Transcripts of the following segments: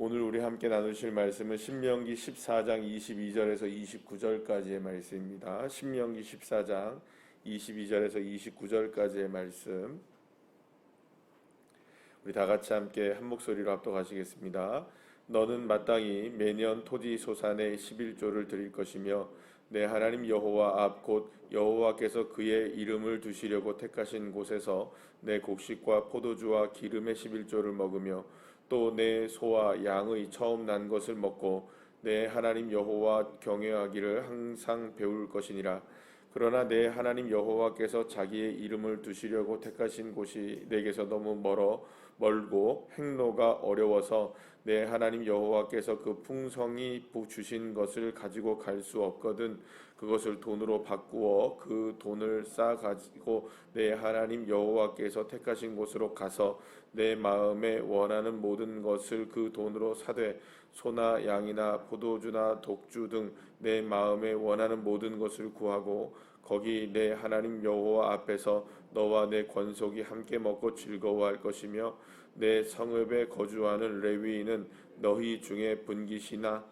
오늘 우리 함께 나누실 말씀은 신명기 14장 22절에서 29절까지의 말씀입니다. 신명기 14장 22절에서 29절까지의 말씀. 우리 다 같이 함께 한 목소리로 합독하시겠습니다. 너는 마땅히 매년 토지 소산의 11조를 드릴 것이며 내 하나님 여호와 앞 곧 여호와께서 그의 이름을 두시려고 택하신 곳에서 내 곡식과 포도주와 기름의 11조를 먹으며 또 내 소와 양의 처음 난 것을 먹고 내 하나님 여호와 경외하기를 항상 배울 것이니라. 그러나 내 하나님 여호와께서 자기의 이름을 두시려고 택하신 곳이 내게서 너무 멀고 행로가 어려워서 내 하나님 여호와께서 그 풍성히 주신 것을 가지고 갈 수 없거든 그것을 돈으로 바꾸어 그 돈을 쌓아 가지고 내 하나님 여호와께서 택하신 곳으로 가서 내 마음에 원하는 모든 것을 그 돈으로 사되 소나 양이나 포도주나 독주 등 내 마음에 원하는 모든 것을 구하고 거기 내 하나님 여호와 앞에서 너와 내 권속이 함께 먹고 즐거워할 것이며 내 성읍에 거주하는 레위인은 너희 중에 분깃이나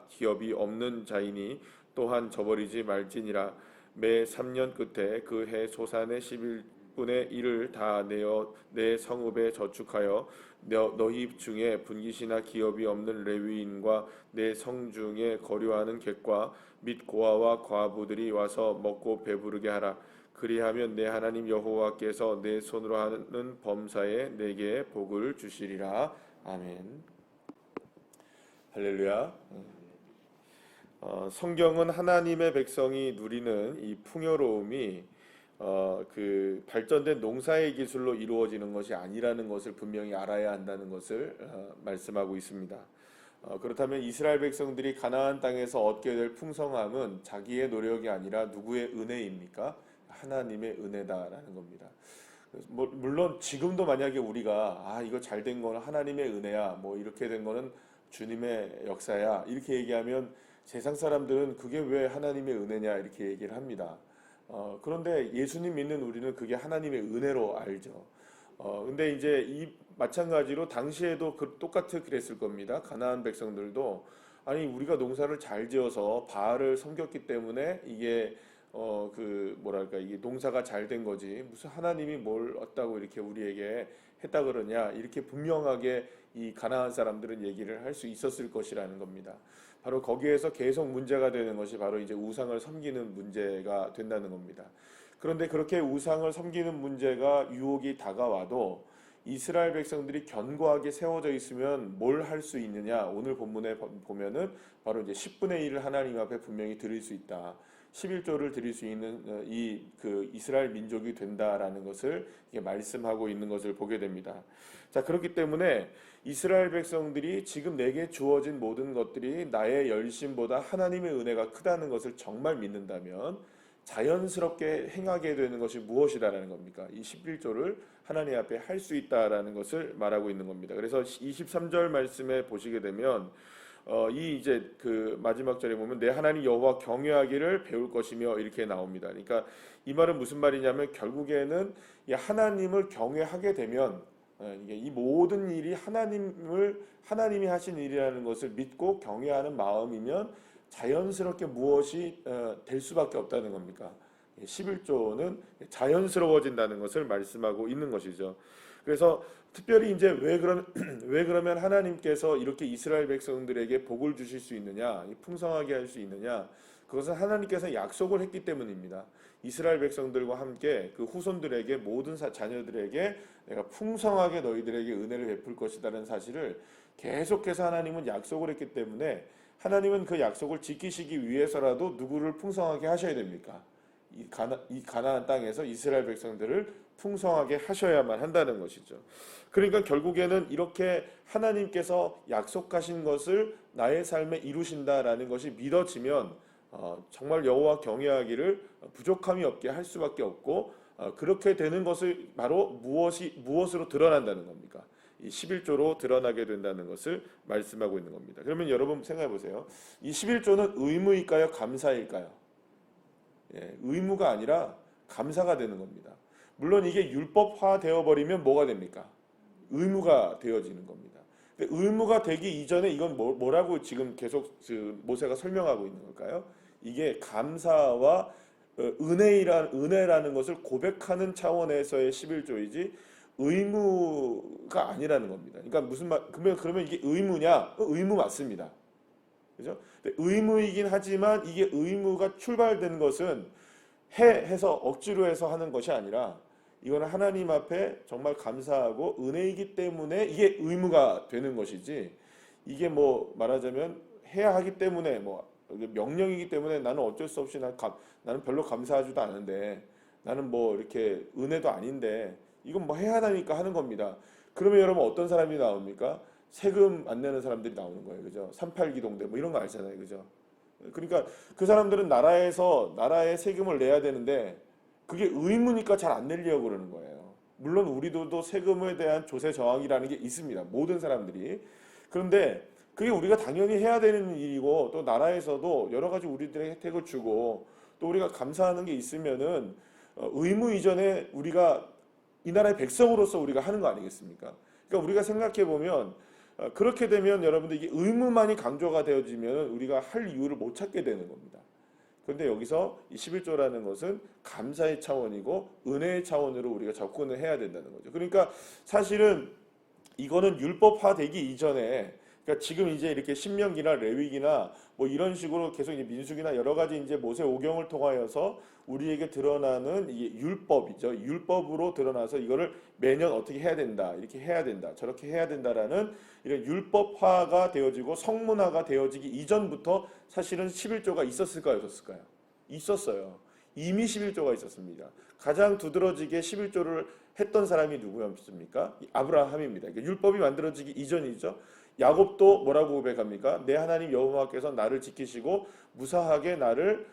기업이 없는 자이니 또한 저버리지 말지니라. 매 3년 끝에 그 해 소산의 11분의 1을 다 내어 내 성읍에 저축하여 너희 중에 분깃이나 기업이 없는 레위인과 내 성중에 거류하는 객과 및 고아와 과부들이 와서 먹고 배부르게 하라. 그리하면 내 하나님 여호와께서 내 손으로 하는 범사에 내게 복을 주시리라. 아멘. 할렐루야. 성경은 하나님의 백성이 누리는 이 풍요로움이 그 발전된 농사의 기술로 이루어지는 것이 아니라는 것을 분명히 알아야 한다는 것을 말씀하고 있습니다. 그렇다면 이스라엘 백성들이 가나안 땅에서 얻게 될 풍성함은 자기의 노력이 아니라 누구의 은혜입니까? 하나님의 은혜다라는 겁니다. 물론 지금도 만약에 우리가 이거 잘 된 거는 하나님의 은혜야, 뭐 이렇게 된 거는 주님의 역사야 이렇게 얘기하면 세상 사람들은 그게 왜 하나님의 은혜냐 이렇게 얘기를 합니다. 그런데 예수님 믿는 우리는 그게 하나님의 은혜로 알죠. 근데 이제 이 마찬가지로 당시에도 똑같이 그랬을 겁니다. 가나안 백성들도 아니 우리가 농사를 잘 지어서 바알을 섬겼기 때문에 이게 이게 농사가 잘 된 거지 무슨 하나님이 뭘 얻다고 이렇게 우리에게 했다 그러냐 이렇게 분명하게 이 가나안 사람들은 얘기를 할 수 있었을 것이라는 겁니다. 바로 거기에서 계속 문제가 되는 것이 바로 이제 우상을 섬기는 문제가 된다는 겁니다. 그런데 그렇게 우상을 섬기는 문제가 유혹이 다가와도 이스라엘 백성들이 견고하게 세워져 있으면 뭘 할 수 있느냐? 오늘 본문에 보면은 바로 이제 10분의 1을 하나님 앞에 분명히 드릴 수 있다. 11조를 드릴 수 있는 이스라엘 민족이 된다라는 것을 말씀하고 있는 것을 보게 됩니다. 자, 그렇기 때문에 이스라엘 백성들이 지금 내게 주어진 모든 것들이 나의 열심보다 하나님의 은혜가 크다는 것을 정말 믿는다면 자연스럽게 행하게 되는 것이 무엇이라는 겁니까? 이 11조를 하나님 앞에 할 수 있다라는 것을 말하고 있는 겁니다. 그래서 23절 말씀에 보시게 되면 이 이제 그 마지막 절에 보면 내 하나님 여호와 경외하기를 배울 것이며 이렇게 나옵니다. 그러니까 이 말은 무슨 말이냐면 결국에는 이 하나님을 경외하게 되면 이게 이 모든 일이 하나님이 하신 일이라는 것을 믿고 경외하는 마음이면 자연스럽게 무엇이 될 수밖에 없다는 겁니까? 11조는 자연스러워진다는 것을 말씀하고 있는 것이죠. 그래서 특별히 이제 왜 그러면 하나님께서 이렇게 이스라엘 백성들에게 복을 주실 수 있느냐, 풍성하게 할 수 있느냐? 그것은 하나님께서 약속을 했기 때문입니다. 이스라엘 백성들과 함께 그 후손들에게 모든 자녀들에게 내가 풍성하게 너희들에게 은혜를 베풀 것이라는 사실을 계속해서 하나님은 약속을 했기 때문에 하나님은 그 약속을 지키시기 위해서라도 누구를 풍성하게 하셔야 됩니까? 이 가나안 땅에서 이스라엘 백성들을 풍성하게 하셔야만 한다는 것이죠. 그러니까 결국에는 이렇게 하나님께서 약속하신 것을 나의 삶에 이루신다라는 것이 믿어지면 정말 여호와 경외하기를 부족함이 없게 할 수밖에 없고 그렇게 되는 것을 바로 무엇으로 드러난다는 겁니까? 이 11조로 드러나게 된다는 것을 말씀하고 있는 겁니다. 그러면 여러분 생각해 보세요. 이 11조는 의무일까요? 감사일까요? 의무가 아니라 감사가 되는 겁니다. 물론 이게 율법화 되어버리면 뭐가 됩니까? 의무가 되어지는 겁니다. 근데 의무가 되기 이전에 이건 뭐라고 지금 계속 모세가 설명하고 있는 걸까요? 이게 감사와 은혜라는 것을 고백하는 차원에서의 11조이지 의무가 아니라는 겁니다. 그러니까 무슨 말 그러면 이게 의무냐? 의무 맞습니다. 그죠? 근데 의무이긴 하지만 이게 의무가 출발된 것은 해서 억지로 해서 하는 것이 아니라 이거는 하나님 앞에 정말 감사하고 은혜이기 때문에 이게 의무가 되는 것이지, 이게 뭐 말하자면 해야 하기 때문에 뭐 명령이기 때문에 나는 어쩔 수 없이 나는 별로 감사하지도 않은데, 나는 뭐 이렇게 은혜도 아닌데 이건 뭐 해야 하니까 하는 겁니다. 그러면 여러분 어떤 사람이 나옵니까? 세금 안 내는 사람들이 나오는 거예요. 그죠? 38기동대 뭐 이런 거 알잖아요. 그죠? 그러니까 그 사람들은 나라에 세금을 내야 되는데 그게 의무니까 잘 안 내려고 그러는 거예요. 물론 우리도 세금에 대한 조세 저항이라는 게 있습니다. 모든 사람들이. 그런데 그게 우리가 당연히 해야 되는 일이고, 또 나라에서도 여러 가지 우리들에게 혜택을 주고 또 우리가 감사하는 게 있으면은 의무 이전에 우리가 이 나라의 백성으로서 우리가 하는 거 아니겠습니까? 그러니까 우리가 생각해 보면 그렇게 되면 여러분들 이게 의무만이 강조가 되어지면 우리가 할 이유를 못 찾게 되는 겁니다. 그런데 여기서 이 11조라는 것은 감사의 차원이고 은혜의 차원으로 우리가 접근을 해야 된다는 거죠. 그러니까 사실은 이거는 율법화되기 이전에, 그러니까 지금 이제 이렇게 신명기나 레위기나 뭐 이런 식으로 계속 이제 민수기나 여러 가지 이제 모세 오경을 통하여서 우리에게 드러나는 이게 율법이죠. 율법으로 드러나서 이거를 매년 어떻게 해야 된다, 이렇게 해야 된다, 저렇게 해야 된다라는 이런 율법화가 되어지고 성문화가 되어지기 이전부터 사실은 11조가 있었을까요, 없었을까요? 있었어요. 이미 11조가 있었습니다. 가장 두드러지게 11조를 했던 사람이 누구였습니까? 아브라함입니다. 그러니까 율법이 만들어지기 이전이죠. 야곱도 뭐라고 고백합니까? 내 하나님 여호와께서 나를 지키시고 무사하게 나를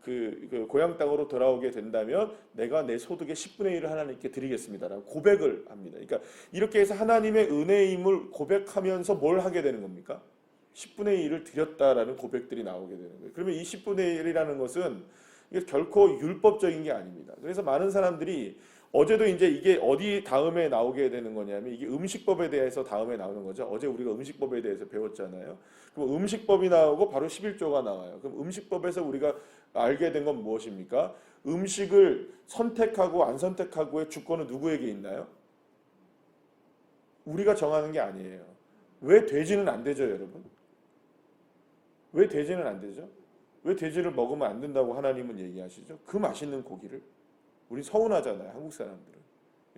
그 고향 땅으로 돌아오게 된다면 내가 내 소득의 10분의 1을 하나님께 드리겠습니다라고 고백을 합니다. 그러니까 이렇게 해서 하나님의 은혜임을 고백하면서 뭘 하게 되는 겁니까? 10분의 1을 드렸다라는 고백들이 나오게 되는 거예요. 그러면 이 10분의 1이라는 것은 이게 결코 율법적인 게 아닙니다. 그래서 많은 사람들이 어제도 이제 이게 어디 다음에 나오게 되는 거냐면 이게 음식법에 대해서 다음에 나오는 거죠. 어제 우리가 음식법에 대해서 배웠잖아요. 그럼 음식법이 나오고 바로 11조가 나와요. 그럼 음식법에서 우리가 알게 된 건 무엇입니까? 음식을 선택하고 안 선택하고의 주권은 누구에게 있나요? 우리가 정하는 게 아니에요. 왜 돼지는 안 되죠, 여러분? 왜 돼지는 안 되죠? 왜 돼지를 먹으면 안 된다고 하나님은 얘기하시죠? 그 맛있는 고기를. 우리 서운하잖아요, 한국 사람들은.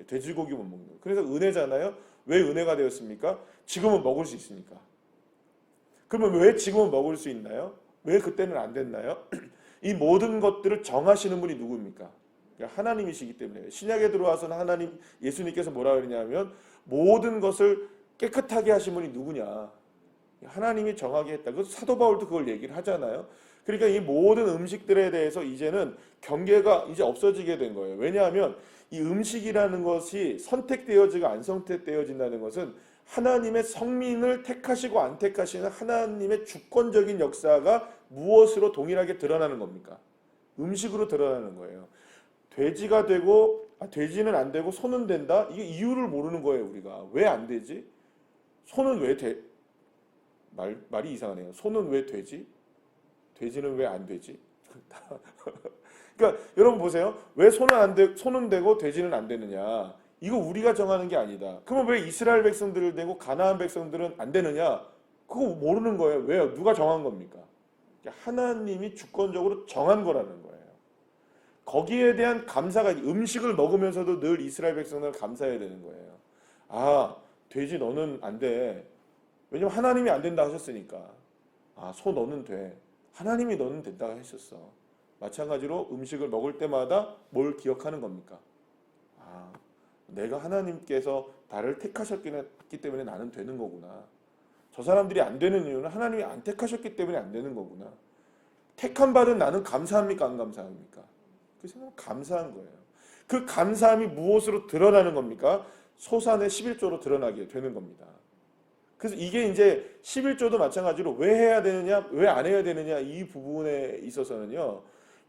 돼지고기 못 먹는 거. 그래서 은혜잖아요. 왜 은혜가 되었습니까? 지금은 먹을 수 있으니까. 그러면 왜 지금은 먹을 수 있나요? 왜 그때는 안 됐나요? 이 모든 것들을 정하시는 분이 누구입니까? 하나님이시기 때문에. 신약에 들어와서는 하나님, 예수님께서 뭐라 그러냐면 모든 것을 깨끗하게 하신 분이 누구냐? 하나님이 정하게 했다. 그 사도 바울도 그걸 얘기를 하잖아요. 그러니까 이 모든 음식들에 대해서 이제는 경계가 이제 없어지게 된 거예요. 왜냐하면 이 음식이라는 것이 선택되어지고 안 선택되어진다는 것은 하나님의 성민을 택하시고 안 택하시는 하나님의 주권적인 역사가 무엇으로 동일하게 드러나는 겁니까? 음식으로 드러나는 거예요. 돼지가 되고 돼지는 안 되고 소는 된다? 이게 이유를 모르는 거예요, 우리가. 왜 안 되지? 소는 왜 돼? 말이 이상하네요. 소는 왜 되지? 돼지는 왜 안 되지? 그러니까 여러분 보세요. 왜 소는 되고 돼지는 안 되느냐? 이거 우리가 정하는 게 아니다. 그러면 왜 이스라엘 백성들을 되고 가나안 백성들은 안 되느냐? 그거 모르는 거예요. 왜요? 누가 정한 겁니까? 하나님이 주권적으로 정한 거라는 거예요. 거기에 대한 감사가, 음식을 먹으면서도 늘 이스라엘 백성들은 감사해야 되는 거예요. 아, 돼지 너는 안 돼. 왜냐면 하나님이 안 된다 하셨으니까. 아, 소 너는 돼. 하나님이 너는 된다고 하셨어. 마찬가지로 음식을 먹을 때마다 뭘 기억하는 겁니까? 아, 내가 하나님께서 나를 택하셨기 때문에 나는 되는 거구나. 저 사람들이 안 되는 이유는 하나님이 안 택하셨기 때문에 안 되는 거구나. 택함 받은 나는 감사합니까? 안 감사합니까? 그 생각은 감사한 거예요. 그 감사함이 무엇으로 드러나는 겁니까? 소산의 11조로 드러나게 되는 겁니다. 그래서 이게 이제 11조도 마찬가지로 왜 해야 되느냐, 왜 안 해야 되느냐, 이 부분에 있어서는요,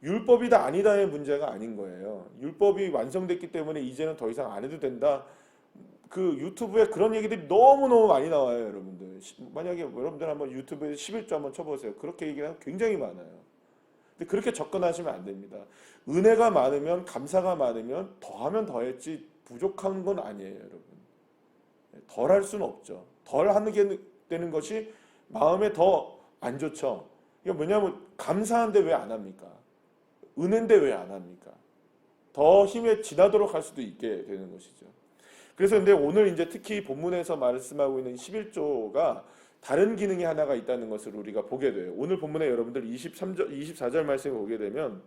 율법이다 아니다의 문제가 아닌 거예요. 율법이 완성됐기 때문에 이제는 더 이상 안 해도 된다. 그 유튜브에 그런 얘기들이 너무너무 많이 나와요, 여러분들. 만약에 여러분들 한번 유튜브에 11조 한번 쳐보세요. 그렇게 얘기하면 굉장히 많아요. 근데 그렇게 접근하시면 안 됩니다. 은혜가 많으면, 감사가 많으면 더하면 더했지 부족한 건 아니에요, 여러분. 덜 할 수는 없죠. 덜 하는 게 되는 것이 마음에 더 안 좋죠. 이게 뭐냐면 감사한데 왜 안 합니까? 은혜인데 왜 안 합니까? 더 힘에 지나도록 할 수도 있게 되는 것이죠. 그래서 근데 오늘 이제 특히 본문에서 말씀하고 있는 11조가 다른 기능이 하나가 있다는 것을 우리가 보게 돼요. 오늘 본문에 여러분들 24절 말씀을 보게 되면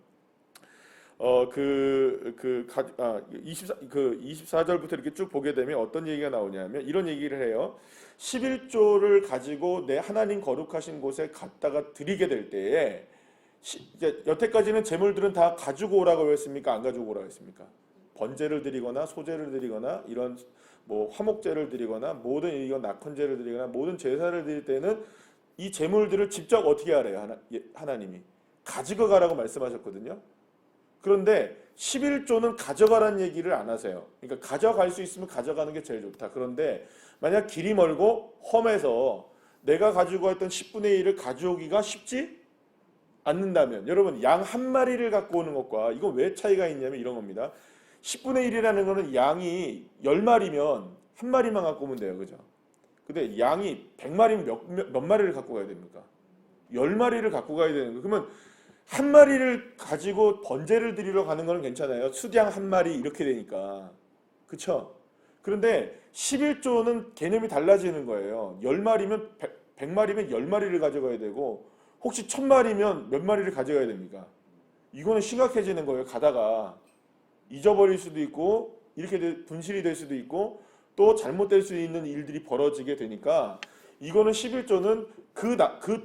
24절부터 이렇게 쭉 보게 되면 어떤 얘기가 나오냐면 이런 얘기를 해요. 11조를 가지고 내 하나님 거룩하신 곳에 갖다가 드리게 될 때에 이제 여태까지는 제물들은 다 가지고 오라고 했습니까? 안 가지고 오라고 했습니까? 번제를 드리거나 소제를 드리거나 이런 뭐 화목제를 드리거나 모든 이건 낙헌제를 드리거나 모든 제사를 드릴 때는 이 제물들을 직접 어떻게 하래요? 하나님이 가지고 가라고 말씀하셨거든요. 그런데 11조는 가져가라는 얘기를 안 하세요. 그러니까 가져갈 수 있으면 가져가는 게 제일 좋다. 그런데 만약 길이 멀고 험해서 내가 가지고 왔던 10분의 1을 가져오기가 쉽지 않는다면 여러분 양 한 마리를 갖고 오는 것과 이건 왜 차이가 있냐면 이런 겁니다. 10분의 1이라는 거는 양이 10마리면 한 마리만 갖고 오면 돼요. 그죠? 근데 양이 100마리면 몇 마리를 갖고 가야 됩니까? 10마리를 갖고 가야 되는 거예요. 그러면 한 마리를 가지고 번제를 드리러 가는 건 괜찮아요. 수량 한 마리 이렇게 되니까. 그쵸? 그런데 11조는 개념이 달라지는 거예요. 10마리면 100마리면 10마리를 가져가야 되고 혹시 1000마리면 몇 마리를 가져가야 됩니까? 이거는 심각해지는 거예요. 가다가 잊어버릴 수도 있고 이렇게 분실이 될 수도 있고 또 잘못될 수 있는 일들이 벌어지게 되니까 이거는 11조는 그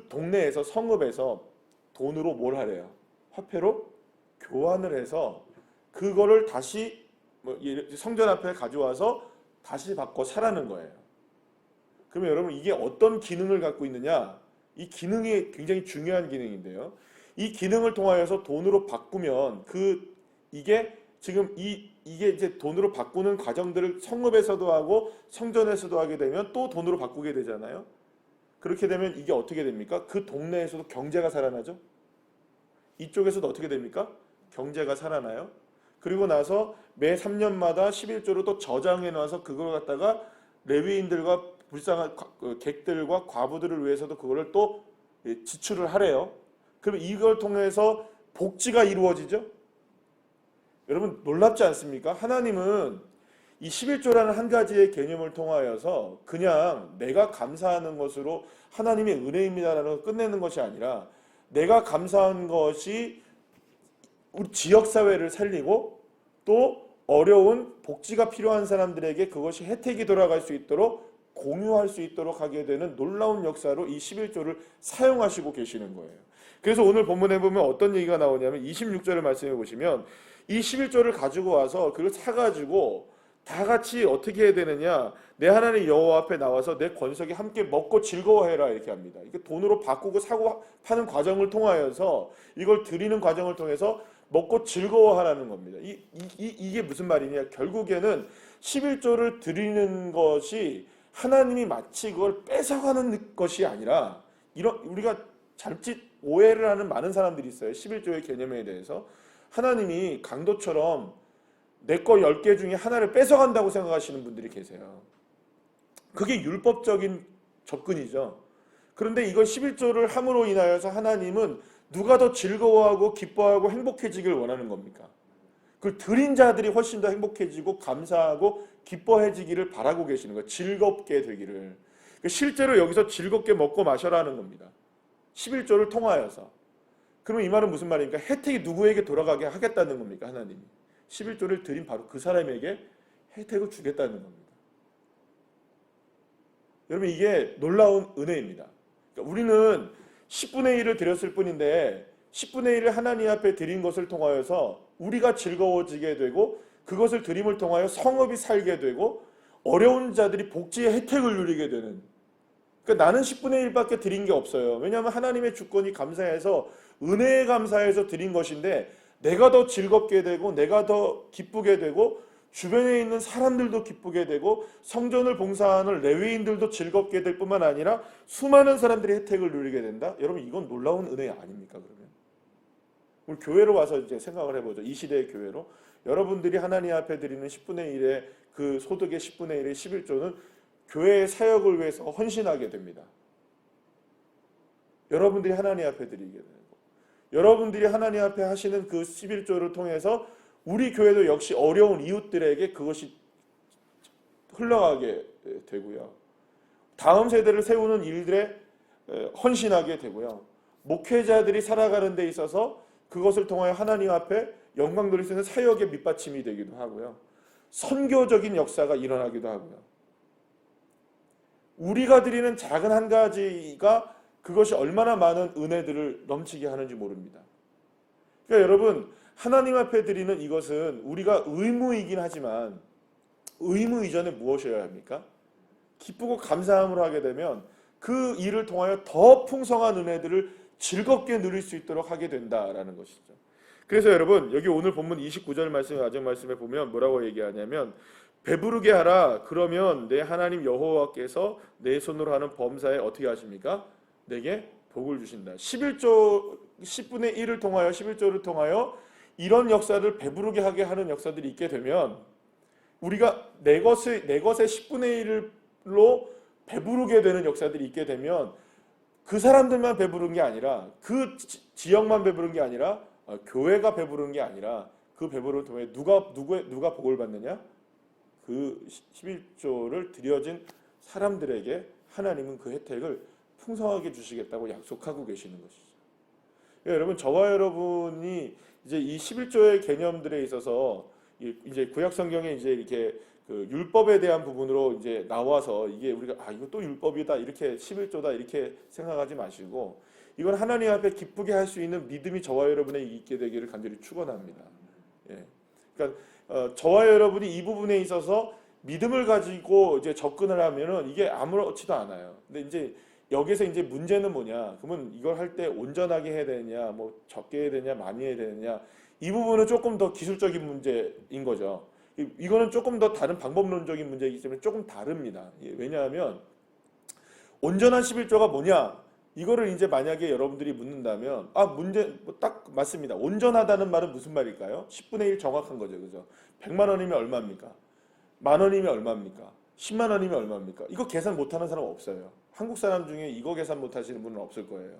동네에서 성읍에서 돈으로 뭘 하래요? 화폐로 교환을 해서 그거를 다시 성전 앞에 가져와서 다시 바꿔 사라는 거예요. 그러면 여러분 이게 어떤 기능을 갖고 있느냐? 이 기능이 굉장히 중요한 기능인데요. 이 기능을 통하여서 돈으로 바꾸면 이게 지금 이게 이제 돈으로 바꾸는 과정들을 성읍에서도 하고 성전에서도 하게 되면 또 돈으로 바꾸게 되잖아요. 그렇게 되면 이게 어떻게 됩니까? 그 동네에서도 경제가 살아나죠. 이쪽에서도 어떻게 됩니까? 경제가 살아나요. 그리고 나서 매 3년마다 11조를 또 저장해 놔서 그걸 갖다가 레위인들과 불쌍한 객들과 과부들을 위해서도 그거를 또 지출을 하래요. 그럼 이걸 통해서 복지가 이루어지죠. 여러분 놀랍지 않습니까? 하나님은 이 11조라는 한 가지의 개념을 통하여서 그냥 내가 감사하는 것으로 하나님의 은혜입니다라는 걸 끝내는 것이 아니라 내가 감사한 것이 우리 지역사회를 살리고 또 어려운 복지가 필요한 사람들에게 그것이 혜택이 돌아갈 수 있도록 공유할 수 있도록 하게 되는 놀라운 역사로 이 11조를 사용하시고 계시는 거예요. 그래서 오늘 본문에 보면 어떤 얘기가 나오냐면 26절을 말씀해 보시면 이 11조를 가지고 와서 그걸 사가지고 다 같이 어떻게 해야 되느냐, 내 하나님 여호와 앞에 나와서 내 권속이 함께 먹고 즐거워해라 이렇게 합니다. 이게 돈으로 바꾸고 사고 파는 과정을 통하여서 이걸 드리는 과정을 통해서 먹고 즐거워하라는 겁니다. 이게 무슨 말이냐, 결국에는 11조를 드리는 것이 하나님이 마치 그걸 뺏어가는 것이 아니라 우리가 잘짓 오해를 하는 많은 사람들이 있어요. 11조의 개념에 대해서 하나님이 강도처럼 내 거 10개 중에 하나를 뺏어간다고 생각하시는 분들이 계세요. 그게 율법적인 접근이죠. 그런데 이걸 11조를 함으로 인하여서 하나님은 누가 더 즐거워하고 기뻐하고 행복해지길 원하는 겁니까? 그걸 드린 자들이 훨씬 더 행복해지고 감사하고 기뻐해지기를 바라고 계시는 거예요. 즐겁게 되기를. 실제로 여기서 즐겁게 먹고 마셔라는 겁니다. 11조를 통하여서. 그럼 이 말은 무슨 말입니까? 혜택이 누구에게 돌아가게 하겠다는 겁니까? 하나님이. 11조를 드린 바로 그 사람에게 혜택을 주겠다는 겁니다. 여러분 이게 놀라운 은혜입니다. 그러니까 우리는 10분의 1을 드렸을 뿐인데 10분의 1을 하나님 앞에 드린 것을 통하여서 우리가 즐거워지게 되고 그것을 드림을 통하여 성읍이 살게 되고 어려운 자들이 복지의 혜택을 누리게 되는, 그러니까 나는 10분의 1밖에 드린 게 없어요. 왜냐하면 하나님의 주권이 감사해서 은혜에 감사해서 드린 것인데 내가 더 즐겁게 되고 내가 더 기쁘게 되고 주변에 있는 사람들도 기쁘게 되고 성전을 봉사하는 레위인들도 즐겁게 될 뿐만 아니라 수많은 사람들이 혜택을 누리게 된다. 여러분 이건 놀라운 은혜 아닙니까? 그러면 우리 교회로 와서 이제 생각을 해보죠. 이 시대의 교회로 여러분들이 하나님 앞에 드리는 10분의 1의 그 소득의 10분의 1의 11조는 교회의 사역을 위해서 헌신하게 됩니다. 여러분들이 하나님 앞에 드리게 되고 여러분들이 하나님 앞에 하시는 그 11조를 통해서 우리 교회도 역시 어려운 이웃들에게 그것이 흘러가게 되고요. 다음 세대를 세우는 일들에 헌신하게 되고요. 목회자들이 살아가는 데 있어서 그것을 통하여 하나님 앞에 영광 돌릴 수 있는 사역의 밑받침이 되기도 하고요. 선교적인 역사가 일어나기도 하고요. 우리가 드리는 작은 한 가지가 그것이 얼마나 많은 은혜들을 넘치게 하는지 모릅니다. 그러니까 여러분 하나님 앞에 드리는 이것은 우리가 의무이긴 하지만 의무 이전에 무엇이어야 합니까? 기쁘고 감사함으로 하게 되면 그 일을 통하여 더 풍성한 은혜들을 즐겁게 누릴 수 있도록 하게 된다라는 것이죠. 그래서 여러분 여기 오늘 본문 29절 말씀 마지막 말씀에 보면 뭐라고 얘기하냐면 배부르게 하라. 그러면 내 하나님 여호와께서 내 손으로 하는 범사에 어떻게 하십니까? 내게 복을 주신다. 11조 10분의 1을 통하여 11조를 통하여 이런 역사를 배부르게 하게 하는 역사들이 있게 되면 우리가 내 것의 10분의 1로 배부르게 되는 역사들이 있게 되면 그 사람들만 배부른 게 아니라 그 지역만 배부른 게 아니라 교회가 배부른 게 아니라 그 배부름을 통해 누가 복을 받느냐? 그 11조를 드려진 사람들에게 하나님은 그 혜택을 풍성하게 주시겠다고 약속하고 계시는 것이죠. 여러분 저와 여러분이 이제 이 11조의 개념들에 있어서 이제 구약 성경에 이제 이렇게 그 율법에 대한 부분으로 이제 나와서 이게 우리가 이거 또 율법이다 이렇게 11조다 이렇게 생각하지 마시고 이건 하나님 앞에 기쁘게 할 수 있는 믿음이 저와 여러분에게 있게 되기를 간절히 축원합니다. 예. 그러니까 저와 여러분이 이 부분에 있어서 믿음을 가지고 이제 접근을 하면은 이게 아무렇지도 않아요. 근데 이제 여기서 이제 문제는 뭐냐? 그러면 이걸 할 때 온전하게 해야 되느냐, 뭐 적게 해야 되느냐, 많이 해야 되느냐? 이 부분은 조금 더 기술적인 문제인 거죠. 이거는 조금 더 다른 방법론적인 문제이기 때문에 조금 다릅니다. 왜냐하면 온전한 11조가 뭐냐? 이거를 이제 만약에 여러분들이 묻는다면 문제 딱 맞습니다. 온전하다는 말은 무슨 말일까요? 10분의 1 정확한 거죠. 그죠? 100만 원이면 얼마입니까? 만 원이면 얼마입니까? 10만 원이면 얼마입니까? 이거 계산 못하는 사람 없어요. 한국 사람 중에 이거 계산 못하시는 분은 없을 거예요.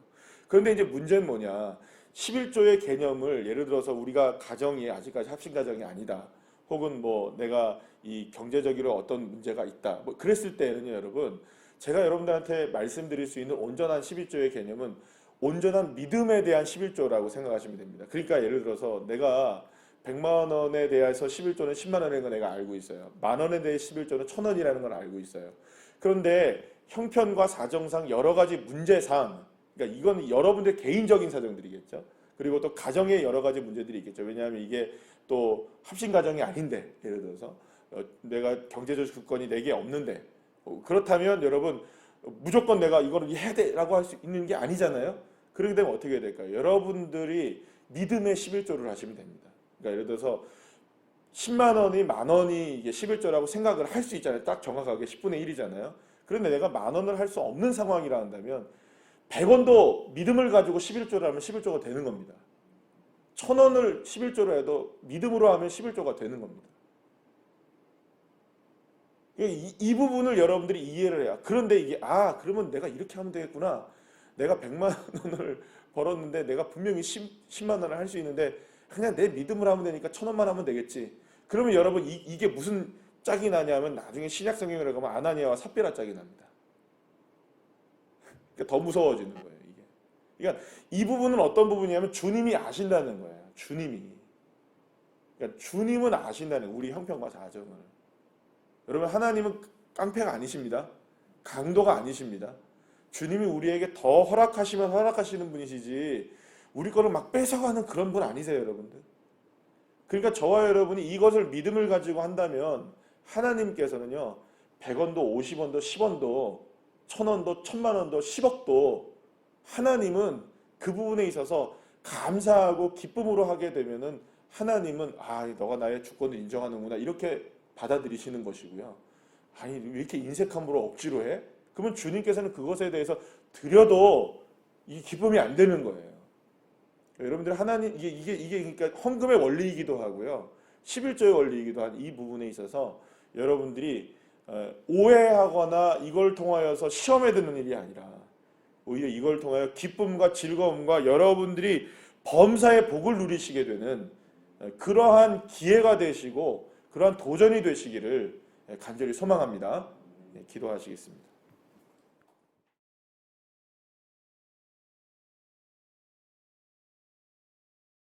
그런데 이제 문제는 뭐냐? 11조의 개념을 예를 들어서 우리가 가정이 아직까지 합신 가정이 아니다. 혹은 뭐 내가 이 경제적으로 어떤 문제가 있다. 뭐 그랬을 때는요, 여러분. 제가 여러분들한테 말씀드릴 수 있는 온전한 11조의 개념은 온전한 믿음에 대한 11조라고 생각하시면 됩니다. 그러니까 예를 들어서 내가 100만 원에 대해서 11조는 10만 원인 거 내가 알고 있어요. 만 원에 대해 11조는 1000원이라는 걸 알고 있어요. 그런데 형편과 사정상 여러 가지 문제상 그러니까 이건 여러분들 개인적인 사정들이겠죠. 그리고 또 가정의 여러 가지 문제들이 있겠죠. 왜냐하면 이게 또 합신 가정이 아닌데 예를 들어서 내가 경제적 주권이 내게 없는데 그렇다면 여러분 무조건 내가 이거를 해야 돼라고 할 수 있는 게 아니잖아요. 그렇게 되면 어떻게 해야 될까요? 여러분들이 믿음의 11조를 하시면 됩니다. 그러니까 예를 들어서 10만 원이 만 원이 이게 11조라고 생각을 할 수 있잖아요. 딱 정확하게 10분의 1이잖아요. 그런데 내가 만 원을 할 수 없는 상황이라 한다면 100원도 믿음을 가지고 11조를 하면 11조가 되는 겁니다. 1000원을 11조로 해도 믿음으로 하면 11조가 되는 겁니다. 이 부분을 여러분들이 이해를 해야. 그런데 이게 그러면 내가 이렇게 하면 되겠구나. 내가 100만 원을 벌었는데 내가 분명히 10만 원을 할 수 있는데 그냥 내 믿음으로 하면 되니까 1000원만 하면 되겠지. 그러면 여러분 이게 무슨 짝이 나냐면 나중에 신약 성경으로 가면 아나니아와 삽비라 짝이 납니다. 그러니까 더 무서워지는 거예요. 이게. 그러니까 이 부분은 어떤 부분이냐면 주님이 아신다는 거예요. 주님이. 그러니까 주님은 아신다는 거예요. 우리 형편과 사정을. 여러분 하나님은 깡패가 아니십니다. 강도가 아니십니다. 주님이 우리에게 더 허락하시면 허락하시는 분이시지 우리 거를 막 뺏어가는 그런 분 아니세요, 여러분들. 그러니까 저와 여러분이 이것을 믿음을 가지고 한다면 하나님께서는요 100원도 50원도 10원도 1000원도 1000만 원도 10억도 하나님은 그 부분에 있어서 감사하고 기쁨으로 하게 되면은 하나님은 너가 나의 주권을 인정하는구나 이렇게 받아들이시는 것이고요. 아니 왜 이렇게 인색함으로 억지로 해? 그러면 주님께서는 그것에 대해서 드려도 이 기쁨이 안 되는 거예요. 여러분들 하나님 이게 그러니까 헌금의 원리이기도 하고요. 11조의 원리이기도 한 이 부분에 있어서 여러분들이 오해하거나 이걸 통하여서 시험에 드는 일이 아니라 오히려 이걸 통하여 기쁨과 즐거움과 여러분들이 범사의 복을 누리시게 되는 그러한 기회가 되시고 그러한 도전이 되시기를 간절히 소망합니다. 기도하시겠습니다.